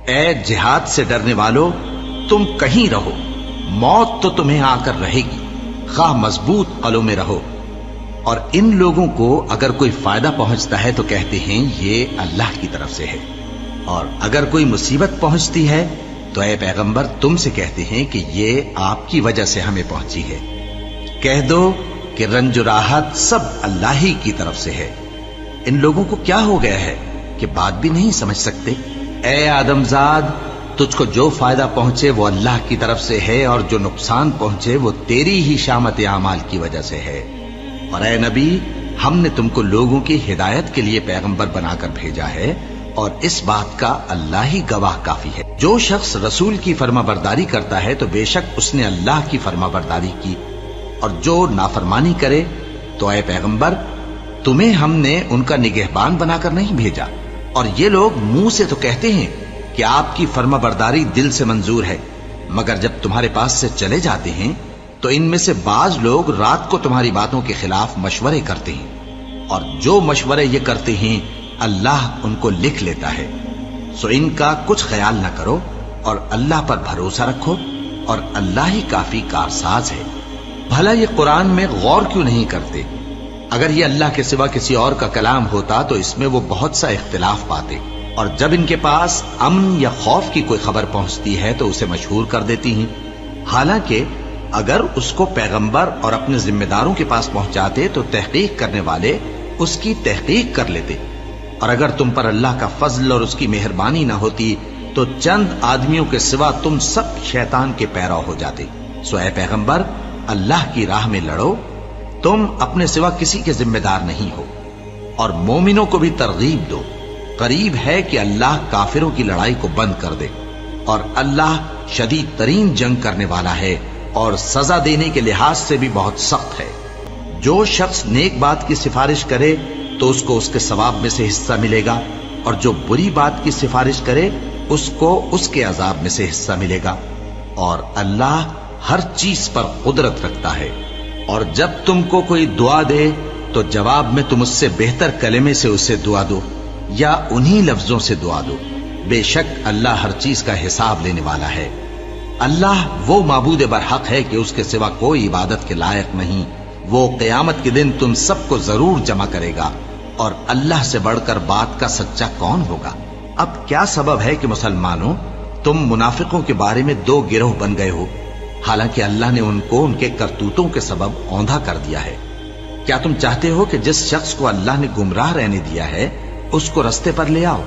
اے جہاد سے ڈرنے والو، تم کہیں رہو، موت تو تمہیں آ کر رہے گی، خواہ مضبوط قلعوں میں رہو۔ اور ان لوگوں کو اگر کوئی فائدہ پہنچتا ہے تو کہتے ہیں یہ اللہ کی طرف سے ہے، اور اگر کوئی مصیبت پہنچتی ہے تو اے پیغمبر تم سے کہتے ہیں کہ یہ آپ کی وجہ سے ہمیں پہنچی ہے۔ کہہ دو کہ رنج و راحت سب اللہ ہی کی طرف سے ہے۔ ان لوگوں کو کیا ہو گیا ہے کہ بات بھی نہیں سمجھ سکتے؟ اے آدم زاد، تجھ کو جو فائدہ پہنچے وہ اللہ کی طرف سے ہے، اور جو نقصان پہنچے وہ تیری ہی شامت اعمال کی وجہ سے ہے۔ اور اے نبی، ہم نے تم کو لوگوں کی ہدایت کے لیے پیغمبر بنا کر بھیجا ہے، اور اس بات کا اللہ ہی گواہ کافی ہے۔ جو شخص رسول کی فرما برداری کرتا ہے تو بے شک اس نے اللہ کی فرما برداری کی، اور جو نافرمانی کرے تو اے پیغمبر تمہیں ہم نے ان کا نگہبان بنا کر نہیں بھیجا۔ اور یہ لوگ منہ سے تو کہتے ہیں کہ آپ کی فرما برداری دل سے منظور ہے، مگر جب تمہارے پاس سے چلے جاتے ہیں تو ان میں سے بعض لوگ رات کو تمہاری باتوں کے خلاف مشورے کرتے ہیں، اور جو مشورے یہ کرتے ہیں اللہ ان کو لکھ لیتا ہے۔ سو ان کا کچھ خیال نہ کرو، اور اللہ پر بھروسہ رکھو، اور اللہ ہی کافی کارساز ہے۔ بھلا یہ قرآن میں غور کیوں نہیں کرتے؟ اگر یہ اللہ کے سوا کسی اور کا کلام ہوتا تو اس میں وہ بہت سا اختلاف پاتے، اور جب ان کے پاس امن یا خوف کی کوئی خبر پہنچتی ہے تو اسے مشہور کر دیتی ہیں، حالانکہ اگر اس کو پیغمبر اور اپنے ذمہ داروں کے پاس پہنچاتے تو تحقیق کرنے والے اس کی تحقیق کر لیتے۔ اور اگر تم پر اللہ کا فضل اور اس کی مہربانی نہ ہوتی تو چند آدمیوں کے سوا تم سب شیطان کے پیرو ہو جاتے۔ سو اے پیغمبر، اللہ کی راہ میں لڑو، تم اپنے سوا کسی کے ذمہ دار نہیں ہو، اور مومنوں کو بھی ترغیب دو۔ قریب ہے کہ اللہ کافروں کی لڑائی کو بند کر دے، اور اللہ شدید ترین جنگ کرنے والا ہے، اور سزا دینے کے لحاظ سے بھی بہت سخت ہے۔ جو شخص نیک بات کی سفارش کرے تو اس کو اس کے ثواب میں سے حصہ ملے گا، اور جو بری بات کی سفارش کرے اس کو اس کے عذاب میں سے حصہ ملے گا، اور اللہ ہر چیز پر قدرت رکھتا ہے۔ اور جب تم کو کوئی دعا دے تو جواب میں تم اس سے بہتر کلمے سے اسے دعا دو، یا انہی لفظوں سے دعا دو، بے شک اللہ ہر چیز کا حساب لینے والا ہے۔ اللہ وہ معبود برحق ہے کہ اس کے سوا کوئی عبادت کے لائق نہیں۔ وہ قیامت کے دن تم سب کو ضرور جمع کرے گا، اور اللہ سے بڑھ کر بات کا سچا کون ہوگا؟ اب کیا سبب ہے کہ مسلمانوں تم منافقوں کے بارے میں دو گروہ بن گئے ہو، حالانکہ اللہ نے ان کو ان کے کرتوتوں کے سبب اوندھا کر دیا ہے؟ کیا تم چاہتے ہو کہ جس شخص کو اللہ نے گمراہ رہنے دیا ہے اس کو رستے پر لے آؤ،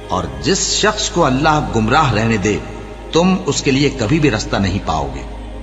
اور جس شخص کو اللہ گمراہ رہنے دے تم اس کے لیے کبھی بھی رستہ نہیں پاؤ گے۔